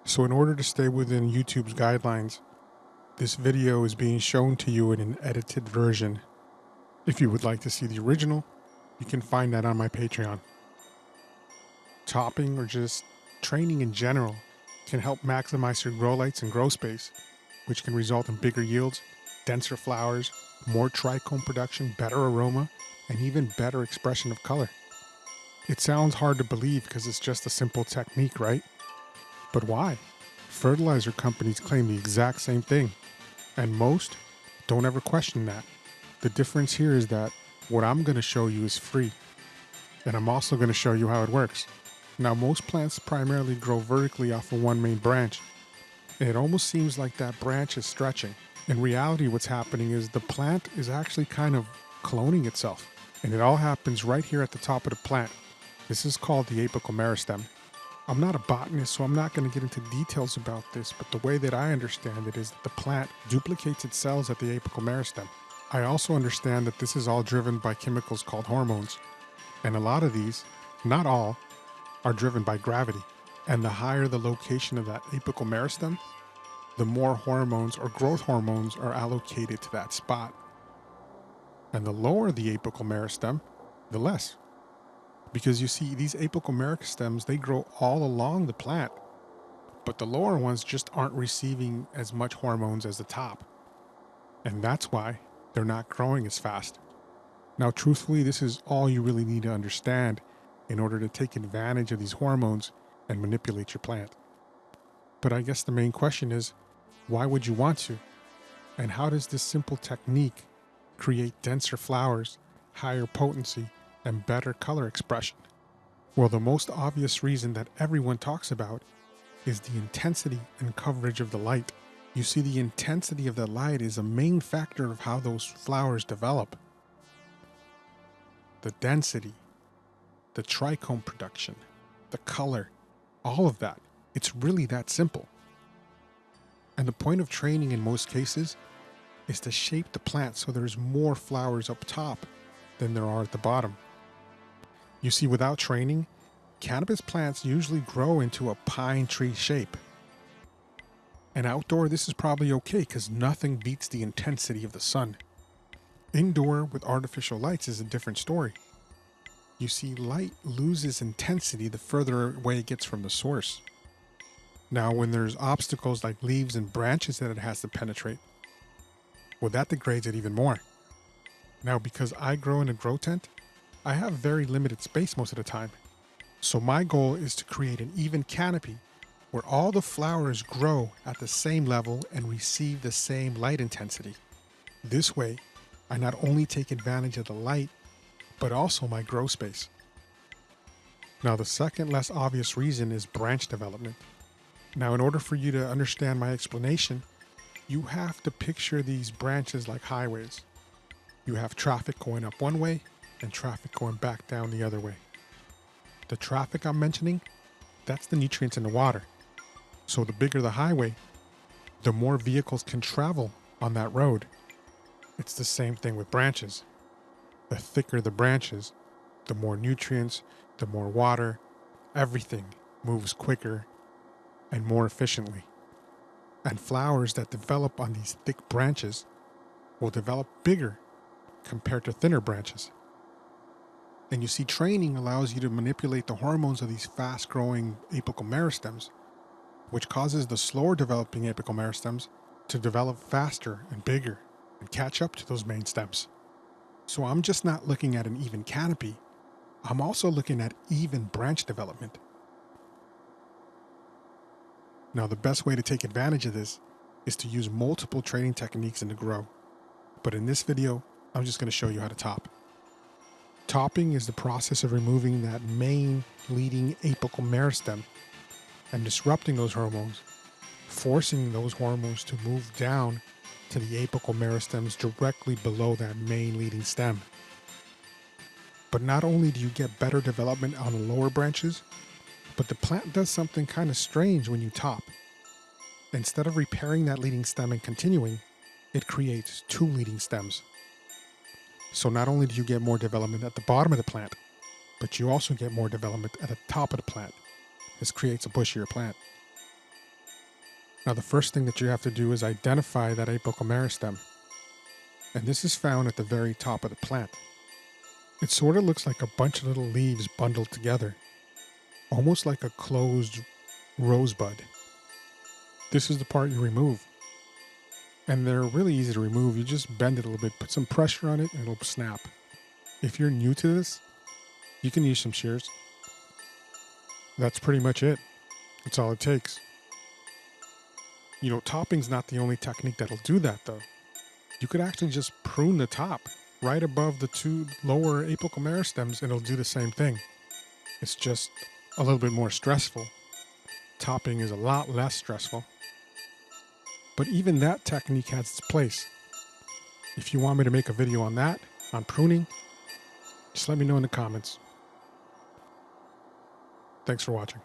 So in order to stay within YouTube's guidelines, this video is being shown to you in an edited version. If you would like to see the original, you can find that on my Patreon. Topping or just training in general can help maximize your grow lights and grow space, which can result in bigger yields, denser flowers, more trichome production, better aroma, and even better expression of color. It sounds hard to believe because it's just a simple technique, right? But why? Fertilizer companies claim the exact same thing, and most don't ever question that. The difference here is that what I'm going to show you is free, and I'm also going to show you how it works. Now, most plants primarily grow vertically off of one main branch, and it almost seems like that branch is stretching. In reality, what's happening is the plant is actually kind of cloning itself, and it all happens right here at the top of the plant. This is called the apical meristem. I'm not a botanist, so I'm not going to get into details about this, but the way that I understand it is that the plant duplicates its cells at the apical meristem. I also understand that this is all driven by chemicals called hormones, and a lot of these, not all, are driven by gravity. And the higher the location of that apical meristem, the more hormones or growth hormones are allocated to that spot. And the lower the apical meristem, the less. Because you see, these apical meristems, they grow all along the plant, but the lower ones just aren't receiving as much hormones as the top. And that's why they're not growing as fast. Now, truthfully, this is all you really need to understand in order to take advantage of these hormones and manipulate your plant. But I guess the main question is, why would you want to? And how does this simple technique create denser flowers, higher potency, and better color expression? Well, the most obvious reason that everyone talks about is the intensity and coverage of the light. You see, the intensity of the light is a main factor of how those flowers develop. The density, the trichome production, the color, all of that. It's really that simple. And the point of training in most cases is to shape the plant so there's more flowers up top than there are at the bottom. You see, without training, cannabis plants usually grow into a pine tree shape. And outdoor, this is probably okay because nothing beats the intensity of the sun. Indoor, with artificial lights, is a different story. You see, light loses intensity the further away it gets from the source. Now, when there's obstacles like leaves and branches that it has to penetrate, well, that degrades it even more. Now, because I grow in a grow tent, I have very limited space most of the time. So my goal is to create an even canopy where all the flowers grow at the same level and receive the same light intensity. This way, I not only take advantage of the light, but also my grow space. Now, the second less obvious reason is branch development. Now, in order for you to understand my explanation, you have to picture these branches like highways. You have traffic going up one way and traffic going back down the other way. The traffic I'm mentioning, that's the nutrients in the water. So the bigger the highway, the more vehicles can travel on that road. It's the same thing with branches. The thicker the branches, the more nutrients, the more water, everything moves quicker and more efficiently. And flowers that develop on these thick branches will develop bigger compared to thinner branches. And you see, training allows you to manipulate the hormones of these fast-growing apical meristems, which causes the slower developing apical meristems to develop faster and bigger and catch up to those main stems. So I'm just not looking at an even canopy, I'm also looking at even branch development. Now, the best way to take advantage of this is to use multiple training techniques in the grow. But in this video, I'm just going to show you how to top. Topping is the process of removing that main leading apical meristem and disrupting those hormones, forcing those hormones to move down to the apical meristems directly below that main leading stem. But not only do you get better development on the lower branches, but the plant does something kind of strange when you top. Instead of repairing that leading stem and continuing, it creates two leading stems. So not only do you get more development at the bottom of the plant, but you also get more development at the top of the plant. This creates a bushier plant. Now the first thing that you have to do is identify that apical meristem. And this is found at the very top of the plant. It sort of looks like a bunch of little leaves bundled together, almost like a closed rosebud. This is the part you remove. And they're really easy to remove. You just bend it a little bit, put some pressure on it, and it'll snap. If you're new to this, you can use some shears. That's pretty much it. That's all it takes. You know, topping's not the only technique that'll do that, though. You could actually just prune the top right above the two lower apical meristems, and it'll do the same thing. It's just a little bit more stressful. Topping is a lot less stressful. But even that technique has its place. If you want me to make a video on that, on pruning, just let me know in the comments. Thanks for watching.